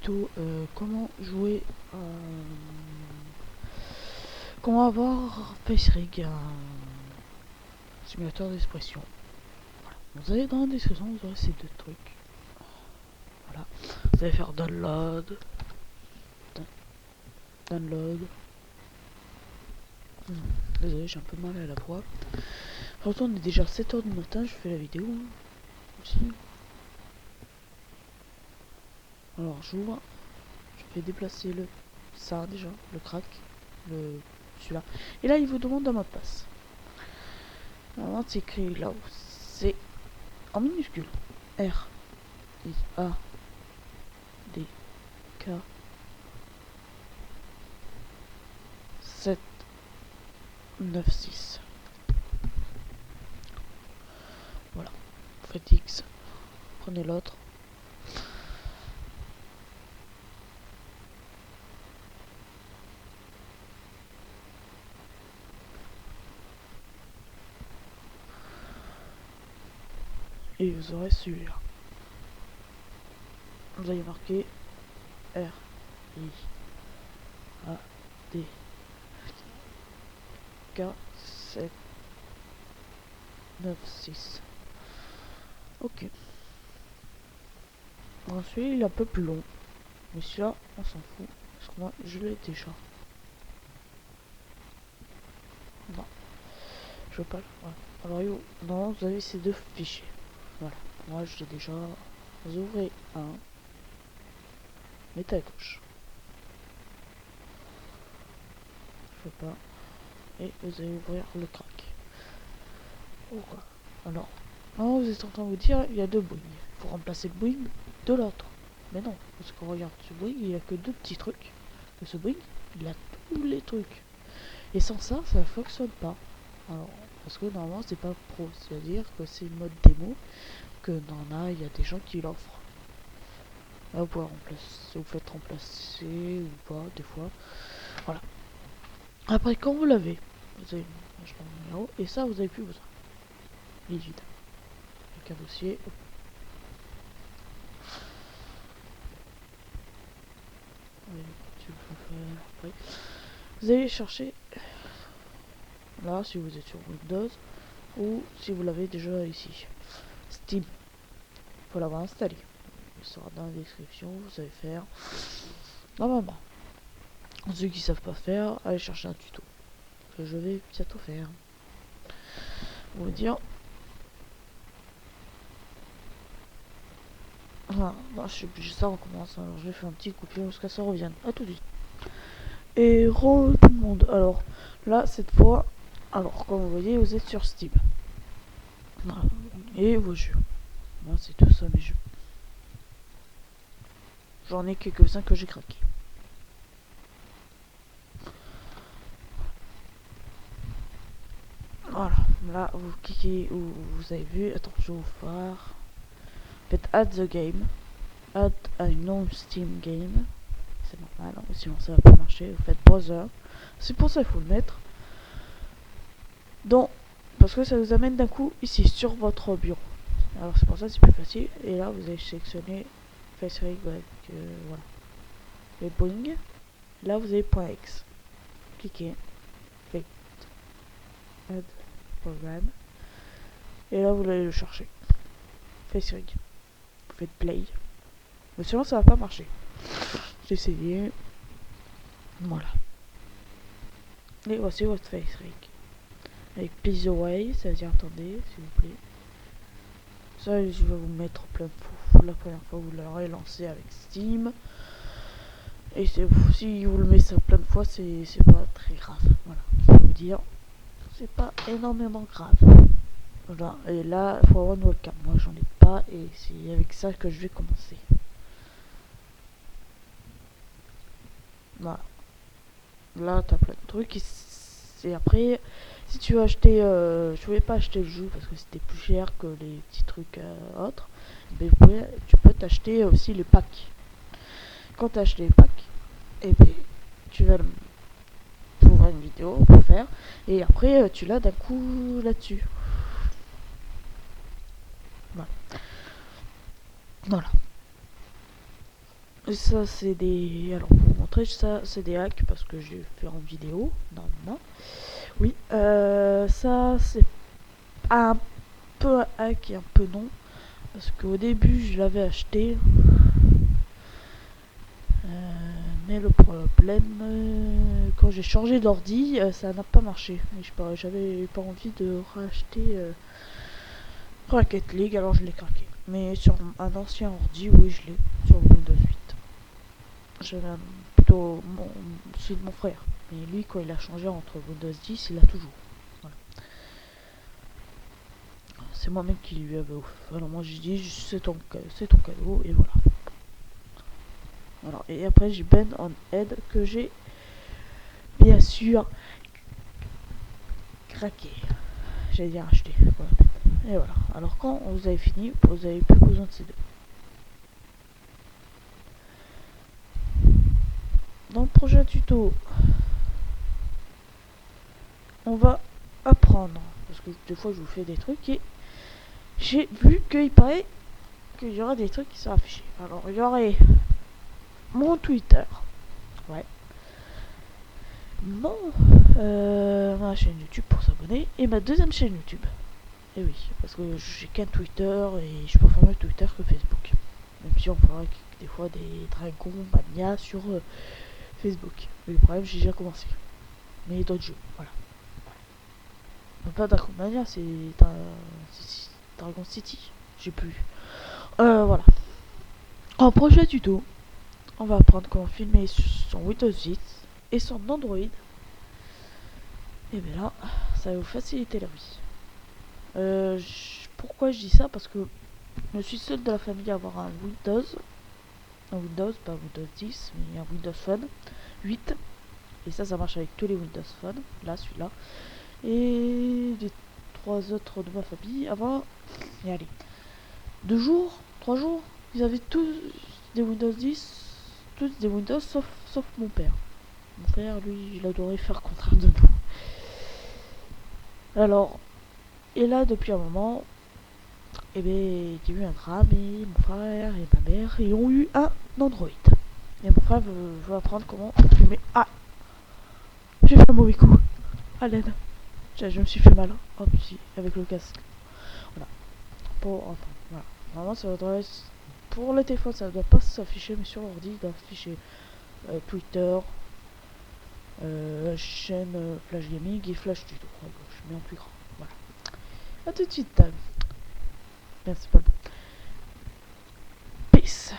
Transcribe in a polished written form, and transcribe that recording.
tuto comment jouer comment avoir FaceRig, un simulateur d'expression. Voilà. Vous allez dans la description, vous aurez ces deux trucs. Voilà. Vous allez faire download. Désolé, j'ai un peu mal à la voix. Pourtant, on est déjà 7h du matin, je fais la vidéo aussi. Alors, j'ouvre. Je vais déplacer ça déjà, le crack, celui-là. Et là, il vous demande un mot de passe. Normalement, c'est écrit là-haut. C'est en minuscule. R, I, A, D, K, 7, 9, 6. Voilà. Vous faites X. Prenez l'autre. Et vous aurez celui-là. Vous allez marquer R, I, A, D, K, 7, 9, 6. Ok. Ensuite, il est un peu plus long. Mais celui-là, on s'en fout. Parce que moi, je l'ai déjà. Non. Je veux pas. Voilà. Alors, non, vous avez ces deux fichiers. Voilà. Moi, je l'ai déjà. Vous ouvrez un. Mettez à gauche. Je veux pas. Et vous allez ouvrir le crack. Pourquoi? Alors, non, vous êtes en train de vous dire, il y a deux Boeing. Il faut remplacer le Boeing de l'autre. Mais non, parce qu'on regarde ce Boeing, il n'y a que deux petits trucs. Et ce Boeing, il a tous les trucs. Et sans ça, ça ne fonctionne pas. Alors, parce que normalement, c'est pas pro. C'est-à-dire que c'est le mode démo. Que il y a des gens qui l'offrent. Là, vous pouvez remplacer, vous faites remplacer ou pas, des fois. Voilà. Après, quand vous l'avez, vous avez le numéro, et ça, vous n'avez plus besoin. Il est vide. Avec un dossier. Vous allez chercher là si vous êtes sur Windows ou si vous l'avez déjà ici. Steam. Il faut l'avoir installé. Il sera dans la description. Vous allez faire. Normalement. Ceux qui savent pas faire, allez chercher un tuto. Que je vais bientôt faire. Vous dire. Voilà, je suis obligé, ça recommence. Alors je vais faire un petit coupure jusqu'à ça revienne. A tout de suite. Et re tout le monde. Alors là, cette fois, alors comme vous voyez, vous êtes sur Steam. Voilà. Et vos jeux. Moi, c'est tout ça mes jeux. J'en ai quelques-uns que j'ai craqué. Voilà. Là, vous cliquez où vous avez vu. Attends, je vais vous faire. Faites add the game. Add a non Steam game. C'est normal, hein, sinon ça va pas marcher. Vous faites browser. C'est pour ça qu'il faut le mettre. Donc, parce que ça vous amène d'un coup ici sur votre bureau. Alors c'est pour ça que c'est plus facile. Et là, vous allez sélectionner FaceRig avec voilà. Les Boeing. Là, vous avez .x. Cliquez. Faites add program. Et là, vous allez le chercher. FaceRig. Vous faites play. Mais sinon, ça va pas marcher. J'ai essayé. Voilà. Et voici votre FaceRig. Avec please away, ça veut dire attendez, s'il vous plaît. Ça, je vais vous mettre plein de fois. La première fois, vous l'aurez lancé avec Steam. Et si vous le mettez ça plein de fois, c'est pas très grave. Voilà, je vais vous dire. C'est pas énormément grave. Voilà, et là, il faut avoir une webcam. Moi, j'en ai pas, et c'est avec ça que je vais commencer. Voilà. Là, t'as plein de trucs. Et après, si tu veux acheter, je voulais pas acheter le jeu parce que c'était plus cher que les petits trucs autres. Mais tu peux t'acheter aussi les packs. Quand tu achètes les packs, et ben, tu vas trouver une vidéo pour faire. Et après, tu l'as d'un coup là-dessus. Voilà. Voilà. Et ça c'est des... Alors pour vous montrer, ça c'est des hacks parce que je vais faire en vidéo. Non. Oui, ça c'est un peu un hack et un peu non. Parce qu'au début je l'avais acheté. Mais le problème, quand j'ai changé d'ordi, ça n'a pas marché. J'avais pas envie de racheter Rocket League, alors je l'ai craqué. Mais sur un ancien ordi, oui, je l'ai. Sur Windows 8. J'avais plutôt celui de mon frère. Mais lui, quand il a changé entre Windows 10, il l'a toujours. Voilà. C'est moi-même qui lui avais offert. Alors moi, j'ai dit, c'est ton cadeau, et voilà. Alors, et après, j'ai Ben on Head que j'ai bien sûr craqué. J'allais dire acheter. Voilà. Et voilà. Alors quand vous avez fini, vous avez plus besoin de ces deux. Dans le prochain tuto, on va apprendre. Parce que des fois je vous fais des trucs et j'ai vu qu'il paraît qu'il y aura des trucs qui seront affichés. Alors il y aurait mon Twitter. Ouais. Ma chaîne YouTube pour s'abonner. Et ma deuxième chaîne YouTube. Et oui, parce que j'ai qu'un Twitter et je préfère mieux Twitter que Facebook. Même si on fera des fois des dragons mania sur Facebook. Mais le problème, j'ai déjà commencé. Mais d'autres jeux, voilà. Pas Dragon Mania, c'est Dragon City. J'ai plus. Voilà. En prochain tuto, on va apprendre comment filmer son Windows 10 et son Android. Et bien là, ça va vous faciliter la vie. Pourquoi je dis ça? Parce que je suis seul de la famille à avoir un Windows. Un Windows, pas Windows 10, mais un Windows Phone 8. Et ça marche avec tous les Windows Phone. Là, celui-là. Et les 3 autres de ma famille avant. Et allez. 2 jours, 3 jours, ils avaient tous des Windows 10. Tous des Windows sauf mon père. Mon frère, lui, il adorait faire le contraire de nous. Alors, et là, depuis un moment, eh ben, il y a eu un drame et mon frère et ma mère ils ont eu un Android. Et mon frère veut apprendre comment fumer. Ah, j'ai fait un mauvais coup. À l'aide. Je me suis fait mal. Hop, si, avec le casque. Voilà. Voilà. Normalement, ça doit être... Pour le téléphone, ça ne doit pas s'afficher, mais sur l'ordi, il doit afficher Twitter, chaîne Flash Gaming et Flash Tuto. Je mets en plus grand. Voilà. A tout de suite. Merci, pas le bon. Peace.